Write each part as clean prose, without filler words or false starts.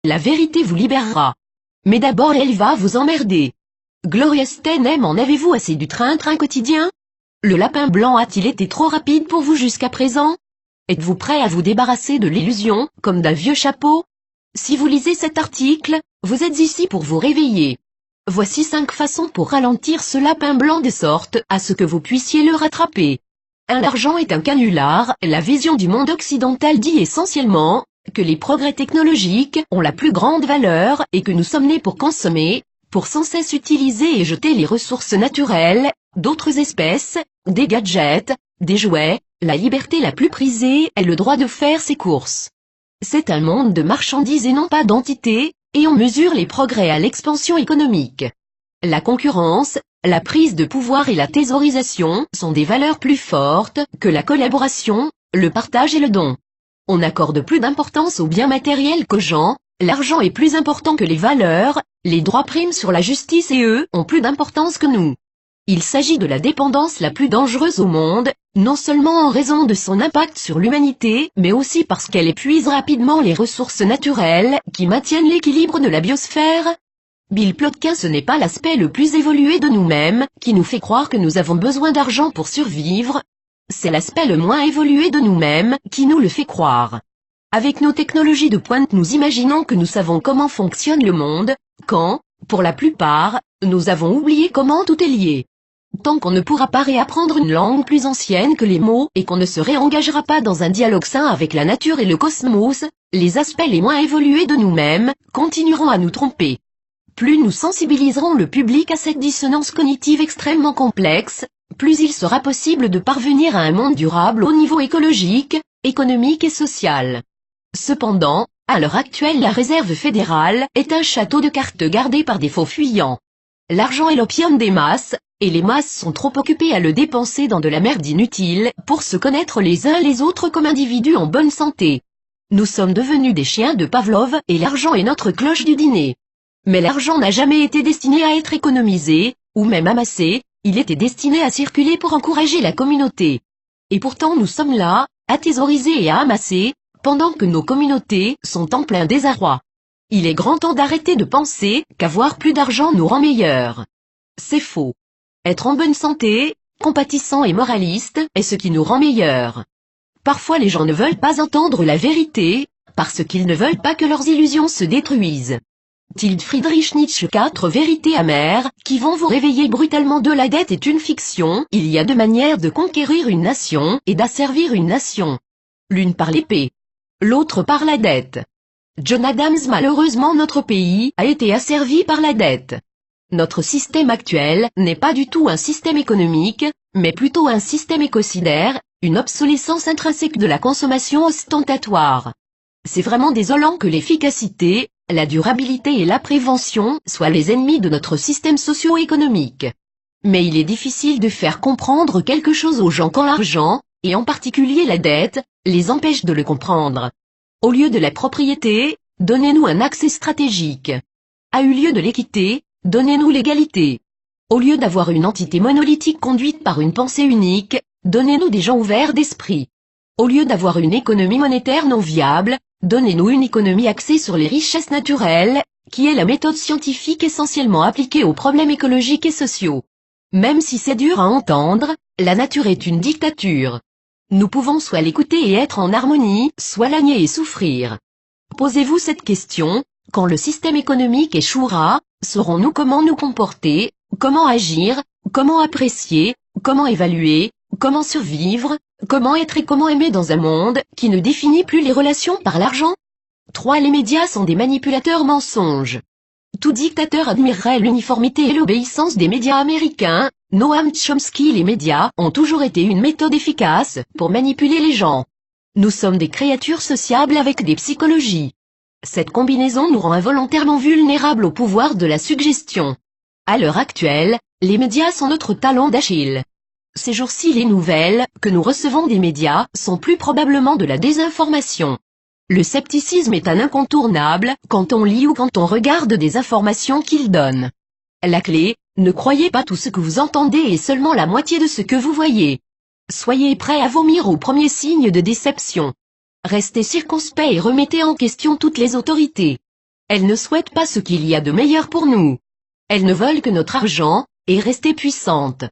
La vérité vous libérera. Mais d'abord elle va vous emmerder. Gloria Steinem, en avez-vous assez du train-train quotidien? Le lapin blanc a-t-il été trop rapide pour vous jusqu'à présent? Êtes-vous prêt à vous débarrasser de l'illusion, comme d'un vieux chapeau? Si vous lisez cet article, vous êtes ici pour vous réveiller. Voici 5 façons pour ralentir ce lapin blanc de sorte à ce que vous puissiez le rattraper. 1. L'argent est un canular. La vision du monde occidental dit essentiellement que les progrès technologiques ont la plus grande valeur et que nous sommes nés pour consommer, pour sans cesse utiliser et jeter les ressources naturelles, d'autres espèces, des gadgets, des jouets. La liberté la plus prisée est le droit de faire ses courses. C'est un monde de marchandises et non pas d'entités, et on mesure les progrès à l'expansion économique. La concurrence, la prise de pouvoir et la thésaurisation sont des valeurs plus fortes que la collaboration, le partage et le don. On accorde plus d'importance aux biens matériels qu'aux gens, l'argent est plus important que les valeurs, les droits priment sur la justice et eux ont plus d'importance que nous. Il s'agit de la dépendance la plus dangereuse au monde, non seulement en raison de son impact sur l'humanité, mais aussi parce qu'elle épuise rapidement les ressources naturelles qui maintiennent l'équilibre de la biosphère. Bill Plotkin, ce n'est pas l'aspect le plus évolué de nous-mêmes, qui nous fait croire que nous avons besoin d'argent pour survivre. C'est l'aspect le moins évolué de nous-mêmes, qui nous le fait croire. Avec nos technologies de pointe, nous imaginons que nous savons comment fonctionne le monde, quand, pour la plupart, nous avons oublié comment tout est lié. Tant qu'on ne pourra pas réapprendre une langue plus ancienne que les mots et qu'on ne se réengagera pas dans un dialogue sain avec la nature et le cosmos, les aspects les moins évolués de nous-mêmes continueront à nous tromper. Plus nous sensibiliserons le public à cette dissonance cognitive extrêmement complexe, plus il sera possible de parvenir à un monde durable au niveau écologique, économique et social. Cependant, à l'heure actuelle, la Réserve fédérale est un château de cartes gardé par des faux fuyants. L'argent est l'opium des masses, et les masses sont trop occupées à le dépenser dans de la merde inutile pour se connaître les uns les autres comme individus en bonne santé. Nous sommes devenus des chiens de Pavlov et l'argent est notre cloche du dîner. Mais l'argent n'a jamais été destiné à être économisé, ou même amassé, il était destiné à circuler pour encourager la communauté. Et pourtant nous sommes là, à thésauriser et à amasser, pendant que nos communautés sont en plein désarroi. Il est grand temps d'arrêter de penser qu'avoir plus d'argent nous rend meilleurs. C'est faux. Être en bonne santé, compatissant et moraliste est ce qui nous rend meilleurs. Parfois les gens ne veulent pas entendre la vérité, parce qu'ils ne veulent pas que leurs illusions se détruisent. Tilde Friedrich Nietzsche. 4 vérités amères, qui vont vous réveiller brutalement. De la dette est une fiction. Il y a 2 manières de conquérir une nation et d'asservir une nation. L'une par l'épée. L'autre par la dette. John Adams. Malheureusement notre pays a été asservi par la dette. Notre système actuel n'est pas du tout un système économique, mais plutôt un système écocidaire, une obsolescence intrinsèque de la consommation ostentatoire. C'est vraiment désolant que l'efficacité, la durabilité et la prévention soient les ennemis de notre système socio-économique. Mais il est difficile de faire comprendre quelque chose aux gens quand l'argent, et en particulier la dette, les empêche de le comprendre. Au lieu de la propriété, donnez-nous un accès stratégique. A eu lieu de l'équité, donnez-nous l'égalité. Au lieu d'avoir une entité monolithique conduite par une pensée unique, donnez-nous des gens ouverts d'esprit. Au lieu d'avoir une économie monétaire non viable, donnez-nous une économie axée sur les richesses naturelles, qui est la méthode scientifique essentiellement appliquée aux problèmes écologiques et sociaux. Même si c'est dur à entendre, la nature est une dictature. Nous pouvons soit l'écouter et être en harmonie, soit la nier et souffrir. Posez-vous cette question, quand le système économique échouera, saurons-nous comment nous comporter, comment agir, comment apprécier, comment évaluer, comment survivre, comment être et comment aimer dans un monde qui ne définit plus les relations par l'argent? 3. Les médias sont des manipulateurs mensonges. Tout dictateur admirerait l'uniformité et l'obéissance des médias américains. Noam Chomsky. Les médias ont toujours été une méthode efficace pour manipuler les gens. Nous sommes des créatures sociables avec des psychologies. Cette combinaison nous rend involontairement vulnérables au pouvoir de la suggestion. À l'heure actuelle, les médias sont notre talon d'Achille. Ces jours-ci, les nouvelles que nous recevons des médias sont plus probablement de la désinformation. Le scepticisme est un incontournable quand on lit ou quand on regarde des informations qu'ils donnent. La clé, ne croyez pas tout ce que vous entendez et seulement la moitié de ce que vous voyez. Soyez prêts à vomir au premier signe de déception. Restez circonspects et remettez en question toutes les autorités. Elles ne souhaitent pas ce qu'il y a de meilleur pour nous. Elles ne veulent que notre argent, et rester puissantes.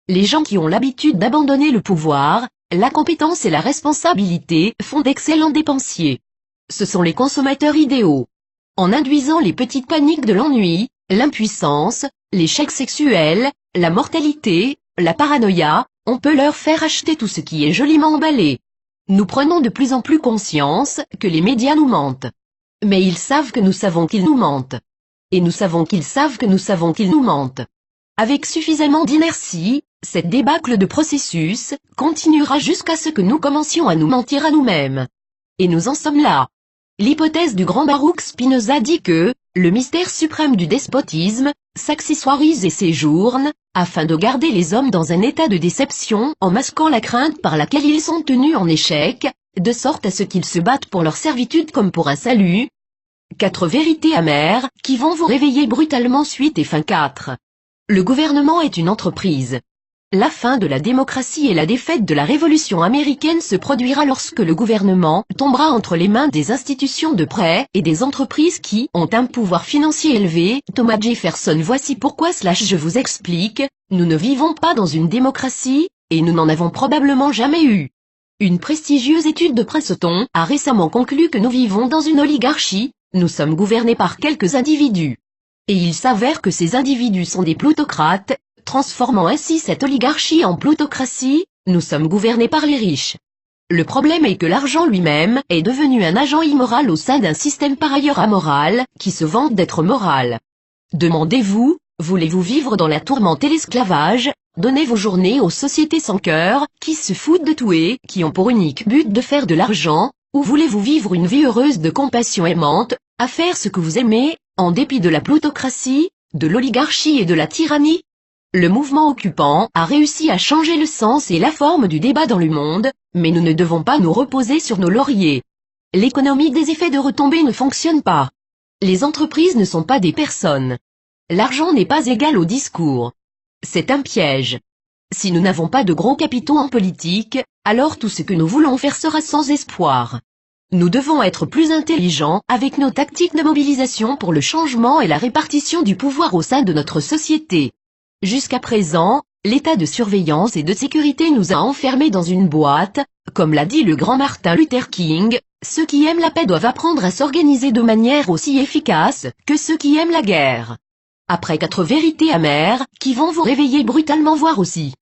Les gens qui ont l'habitude d'abandonner le pouvoir, la compétence et la responsabilité font d'excellents dépensiers. Ce sont les consommateurs idéaux. En induisant les petites paniques de l'ennui, l'impuissance, l'échec sexuel, la mortalité, la paranoïa, on peut leur faire acheter tout ce qui est joliment emballé. Nous prenons de plus en plus conscience que les médias nous mentent. Mais ils savent que nous savons qu'ils nous mentent. Et nous savons qu'ils savent que nous savons qu'ils nous mentent. Avec suffisamment d'inertie, cette débâcle de processus continuera jusqu'à ce que nous commencions à nous mentir à nous-mêmes. Et nous en sommes là. L'hypothèse du grand Baruch Spinoza dit que le mystère suprême du despotisme s'accessoirise et séjourne, afin de garder les hommes dans un état de déception en masquant la crainte par laquelle ils sont tenus en échec, de sorte à ce qu'ils se battent pour leur servitude comme pour un salut. 4 vérités amères qui vont vous réveiller brutalement. Suite et fin 4. Le gouvernement est une entreprise. La fin de la démocratie et la défaite de la révolution américaine se produira lorsque le gouvernement tombera entre les mains des institutions de prêt et des entreprises qui ont un pouvoir financier élevé. Thomas Jefferson. Voici pourquoi je vous explique, nous ne vivons pas dans une démocratie, et nous n'en avons probablement jamais eu. Une prestigieuse étude de Princeton a récemment conclu que nous vivons dans une oligarchie, nous sommes gouvernés par quelques individus. Et il s'avère que ces individus sont des plutocrates, transformant ainsi cette oligarchie en plutocratie, nous sommes gouvernés par les riches. Le problème est que l'argent lui-même est devenu un agent immoral au sein d'un système par ailleurs amoral, qui se vante d'être moral. Demandez-vous, voulez-vous vivre dans la tourmente et l'esclavage? Donnez vos journées aux sociétés sans cœur, qui se foutent de tout et qui ont pour unique but de faire de l'argent, ou voulez-vous vivre une vie heureuse de compassion aimante, à faire ce que vous aimez, en dépit de la plutocratie, de l'oligarchie et de la tyrannie? Le mouvement occupant a réussi à changer le sens et la forme du débat dans le monde, mais nous ne devons pas nous reposer sur nos lauriers. L'économie des effets de retombées ne fonctionne pas. Les entreprises ne sont pas des personnes. L'argent n'est pas égal au discours. C'est un piège. Si nous n'avons pas de gros capitaux en politique, alors tout ce que nous voulons faire sera sans espoir. Nous devons être plus intelligents avec nos tactiques de mobilisation pour le changement et la répartition du pouvoir au sein de notre société. Jusqu'à présent, l'état de surveillance et de sécurité nous a enfermés dans une boîte, comme l'a dit le grand Martin Luther King, ceux qui aiment la paix doivent apprendre à s'organiser de manière aussi efficace que ceux qui aiment la guerre. Après 4 vérités amères, qui vont vous réveiller brutalement. Voir aussi.